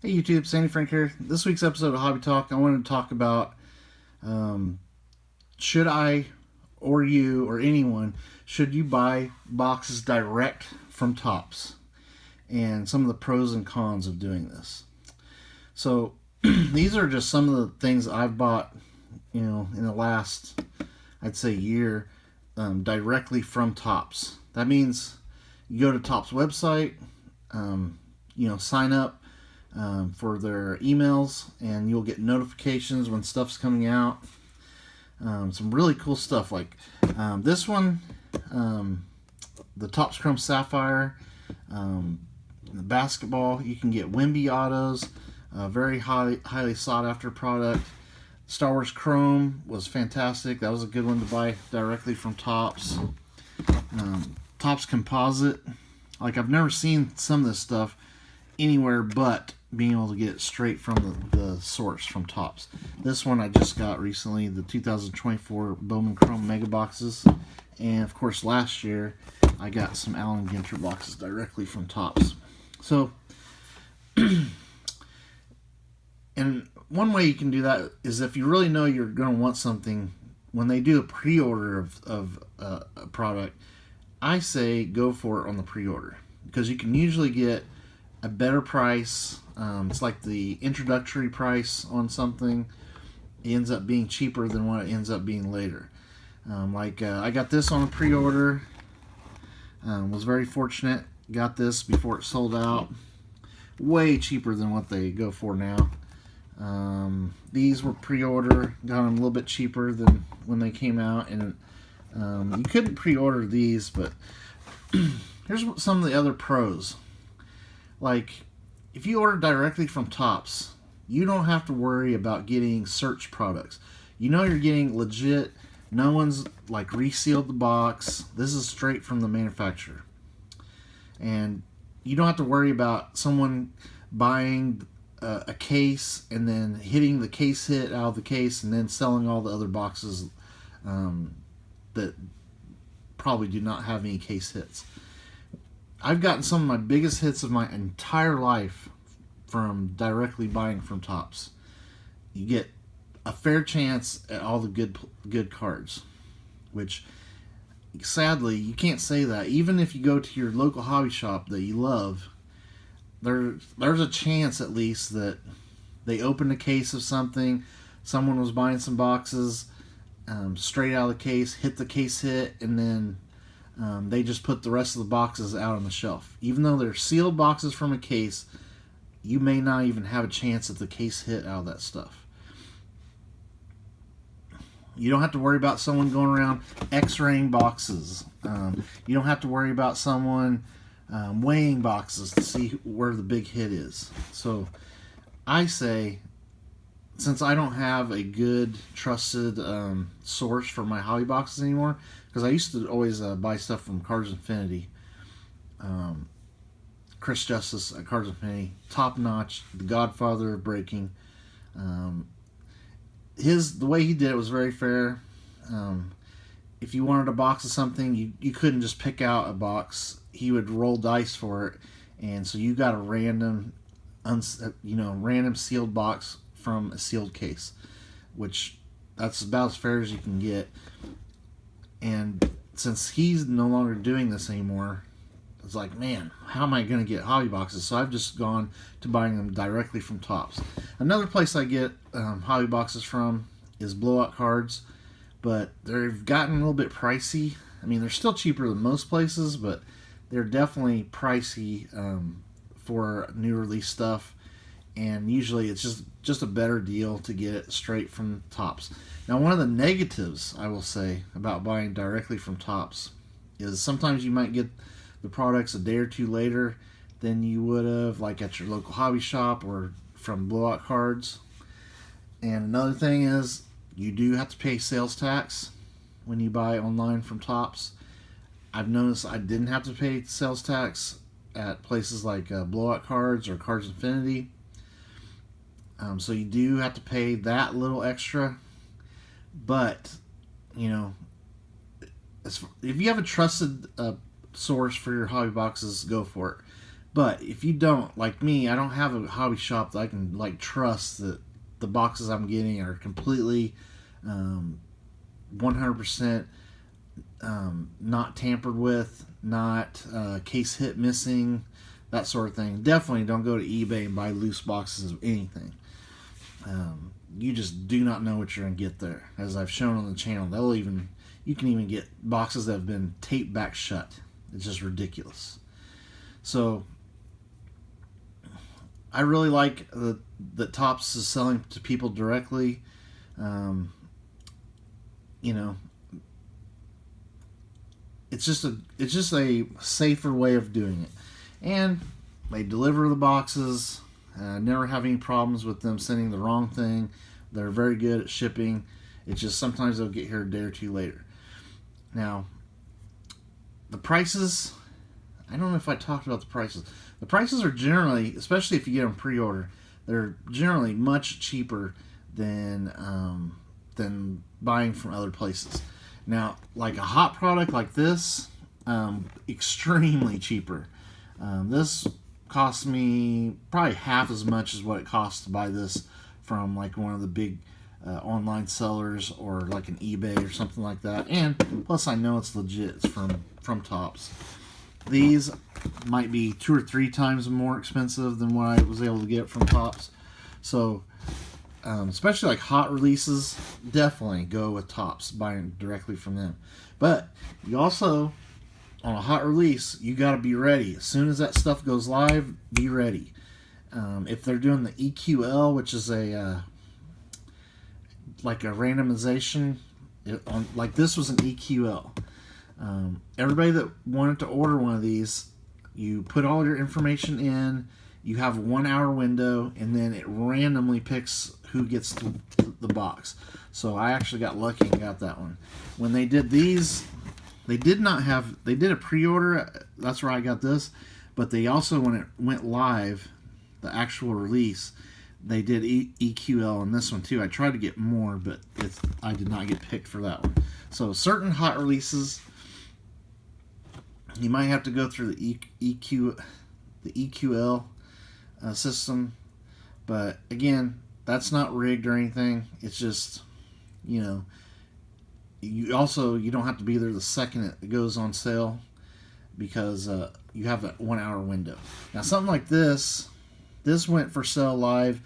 Hey YouTube, Sandy Frank here. This week's episode of Hobby Talk, I wanted to talk about um, should I or you or anyone, should you buy boxes direct from Tops, and some of the pros and cons of doing this. So these are just some of the things I've bought, in the last, I'd say, year, directly from Tops. That means you go to Tops website, sign up for their emails, and you'll get notifications when stuff's coming out. Some really cool stuff like this one, the Topps Chrome Sapphire, the basketball. You can get Wemby autos, very highly sought after product. Star Wars Chrome was fantastic. That was a good one to buy directly from Tops. Tops Composite, like I've never seen some of this stuff anywhere but being able to get it straight from the source from Tops. This one I just got recently, the 2024 Bowman Chrome Mega Boxes, and of course last year I got some Allen Ginter boxes directly from Tops. So, and one way you can do that is if you really know you're going to want something, when they do a pre-order of a product, I say go for it on the pre-order, because you can usually get a better price. It's like the introductory price on something. It ends up being cheaper than what it ends up being later. I got this on a pre-order. Was very fortunate. Got this before it sold out. Way cheaper than what they go for now. These were pre-order. Got them a little bit cheaper than when they came out. And you couldn't pre-order these, but here's some of the other pros. Like, if you order directly from Tops, you don't have to worry about getting search products. You know you're getting legit. No one's like resealed the box. This is straight from the manufacturer. And you don't have to worry about someone buying a case and then hitting the case hit out of the case and then selling all the other boxes that probably do not have any case hits. I've gotten some of my biggest hits of my entire life from directly buying from Tops. You get a fair chance at all the good cards, which sadly you can't say that. Even if you go to your local hobby shop that you love, there's a chance at least that they opened a case of something, someone was buying some boxes straight out of the case, hit the case hit, and then they just put the rest of the boxes out on the shelf. Even though they're sealed boxes from a case, you may not even have a chance at the case hit out of that stuff. You don't have to worry about someone going around x-raying boxes. You don't have to worry about someone weighing boxes to see where the big hit is. So I say, since I don't have a good, trusted source for my hobby boxes anymore, because I used to always buy stuff from Cards Infinity. Chris Justice at Cards Infinity, top notch, the godfather of breaking. The way he did it was very fair. If you wanted a box of something, you couldn't just pick out a box. He would roll dice for it, and so you got a random sealed box from a sealed case, which that's about as fair as you can get. And since he's no longer doing this anymore, it's like, man, how am I going to get hobby boxes? So I've just gone to buying them directly from Tops. Another place I get hobby boxes from is Blowout Cards, but they've gotten a little bit pricey. I mean, they're still cheaper than most places, but they're definitely pricey for new release stuff. And usually it's just a better deal to get it straight from Tops. Now, one of the negatives I will say about buying directly from Tops is sometimes you might get the products a day or two later than you would have like at your local hobby shop or from Blowout Cards. And another thing is you do have to pay sales tax when you buy online from Tops. I've noticed I didn't have to pay sales tax at places like Blowout Cards or Cards Infinity. So you do have to pay that little extra. But, if you have a trusted source for your hobby boxes, go for it. But if you don't, like me, I don't have a hobby shop that I can like trust that the boxes I'm getting are completely 100% not tampered with, not case hit missing, that sort of thing. Definitely don't go to eBay and buy loose boxes of anything. You just do not know what you're going to get there. As I've shown on the channel, you can even get boxes that have been taped back shut. It's just ridiculous. So I really like that Topps is selling to people directly. You know, it's just a safer way of doing it, and they deliver the boxes. Never have any problems with them sending the wrong thing. They're very good at shipping. It's just sometimes they'll get here a day or two later. Now, the prices, I don't know if I talked about the prices. The prices are generally, especially if you get them pre-order, they're generally much cheaper than buying from other places. Now, like a hot product like this, extremely cheaper. This cost me probably half as much as what it costs to buy this from like one of the big online sellers or like an eBay or something like that. And plus I know it's legit. It's from Topps. These might be 2 or 3 times more expensive than what I was able to get from Topps. So especially like hot releases, definitely go with Topps, buying directly from them. But you also, on a hot release, you got to be ready. As soon as that stuff goes live, be ready. If they're doing the EQL, which is like a randomization, like this was an EQL. Everybody that wanted to order one of these, you put all your information in, you have a 1 hour window, and then it randomly picks who gets the box. So I actually got lucky and got that one. When they did these, they did a pre-order, that's where I got this, but they also, when it went live, the actual release, they did EQL on this one too. I tried to get more, but I did not get picked for that one. So certain hot releases, you might have to go through the EQL system, but again, that's not rigged or anything. It's just, you know, you don't have to be there the second it goes on sale, because you have that 1 hour window. Now something like this went for sale live.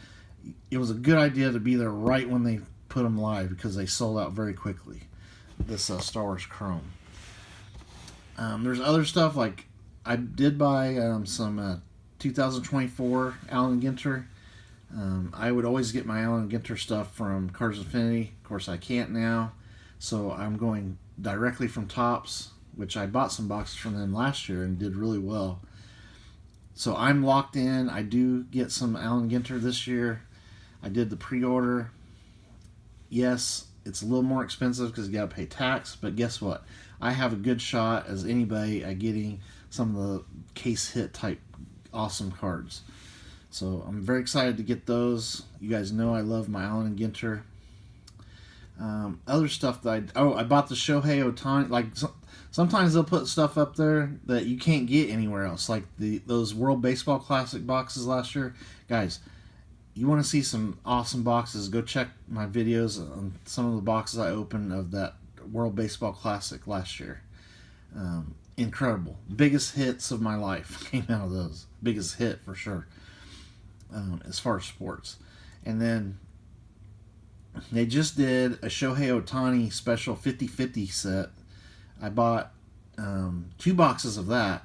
It was a good idea to be there right when they put them live, because they sold out very quickly. This Star Wars Chrome. There's other stuff, like I did buy some 2024 Allen Ginter. I would always get my Allen Ginter stuff from Cards Infinity. Of course, I can't now, so I'm going directly from Topps, which I bought some boxes from them last year and did really well. So I'm locked in. I do get some Allen Ginter this year. I did the pre-order. Yes, it's a little more expensive because you got to pay tax, but guess what? I have a good shot as anybody at getting some of the case hit type awesome cards. So I'm very excited to get those. You guys know I love my Allen Ginter. Other stuff that I bought the Shohei Ohtani. Like sometimes they'll put stuff up there that you can't get anywhere else, like those World Baseball Classic boxes last year. Guys, you want to see some awesome boxes, go check my videos on some of the boxes I opened of that World Baseball Classic last year. Incredible. Biggest hits of my life came out of those. Biggest hit for sure, as far as sports. And then they just did a Shohei Ohtani special 50-50 set. I bought 2 boxes of that.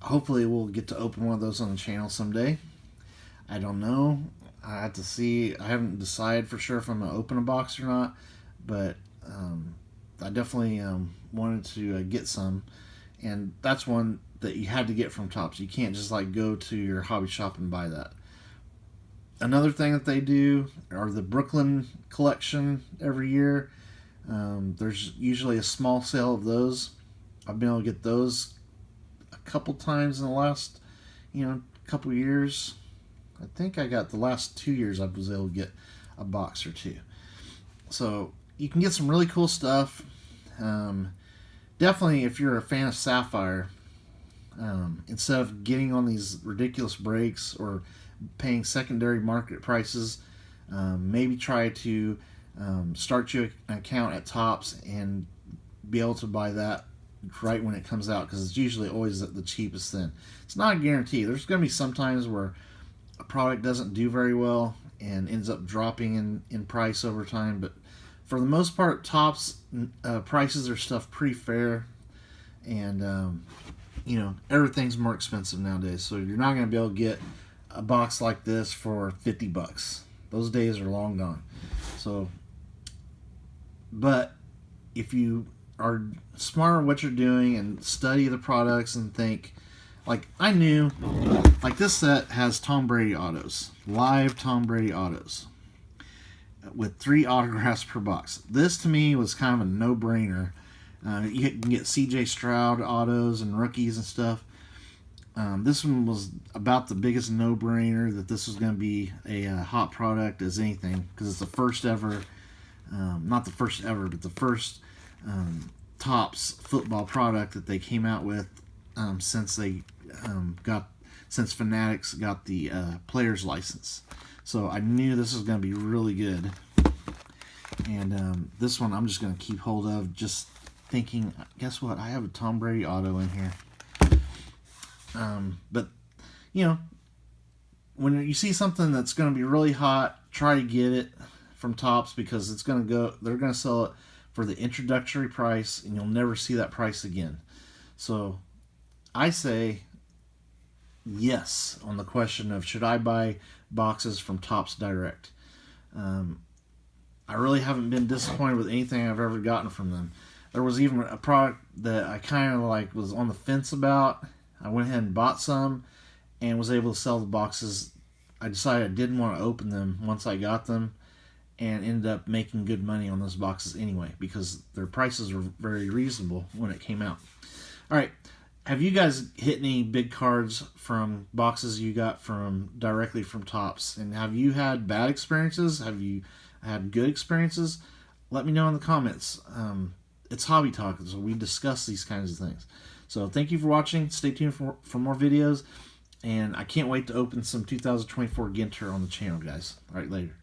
Hopefully we'll get to open one of those on the channel someday. I don't know. I have to see. I haven't decided for sure if I'm going to open a box or not, but I definitely wanted to get some, and that's one that you had to get from Topps. You can't just like go to your hobby shop and buy that. Another thing that they do are the Brooklyn collection every year. There's usually a small sale of those. I've been able to get those a couple times in the last, couple years. I think I got the last 2 years I was able to get a box or 2. So you can get some really cool stuff. Definitely, if you're a fan of Sapphire, Instead of getting on these ridiculous breaks or paying secondary market prices, maybe try to start you an account at Topps and be able to buy that right when it comes out, because it's usually always the cheapest then. It's not a guarantee. There's going to be some times where a product doesn't do very well and ends up dropping in price over time, but for the most part, Topps prices their stuff pretty fair, and everything's more expensive nowadays, so you're not going to be able to get a box like this for $50. Those days are long gone. So, but if you are smart at what you're doing and study the products and think, like I knew, like this set has Tom Brady autos, live Tom Brady autos, with 3 autographs per box. This to me was kind of a no-brainer. You can get C.J. Stroud autos and rookies and stuff. This one was about the biggest no-brainer that this was going to be a hot product as anything, because it's the first ever, not the first ever, but the first Topps football product that they came out with since Fanatics got the player's license. So I knew this was going to be really good. And this one I'm just going to keep hold of, just thinking, guess what? I have a Tom Brady auto in here. But, when you see something that's going to be really hot, try to get it from Topps, because it's going to go, they're going to sell it for the introductory price, and you'll never see that price again. So I say yes on the question of should I buy boxes from Topps Direct. I really haven't been disappointed with anything I've ever gotten from them. There was even a product that I kind of was on the fence about. I went ahead and bought some and was able to sell the boxes. I decided I didn't want to open them once I got them, and ended up making good money on those boxes anyway, because their prices were very reasonable when it came out. All right. Have you guys hit any big cards from boxes you got directly from Topps? And have you had bad experiences? Have you had good experiences? Let me know in the comments. It's Hobby Talk, so we discuss these kinds of things. So thank you for watching. Stay tuned for more videos. And I can't wait to open some 2024 Ginter on the channel, guys. All right, later.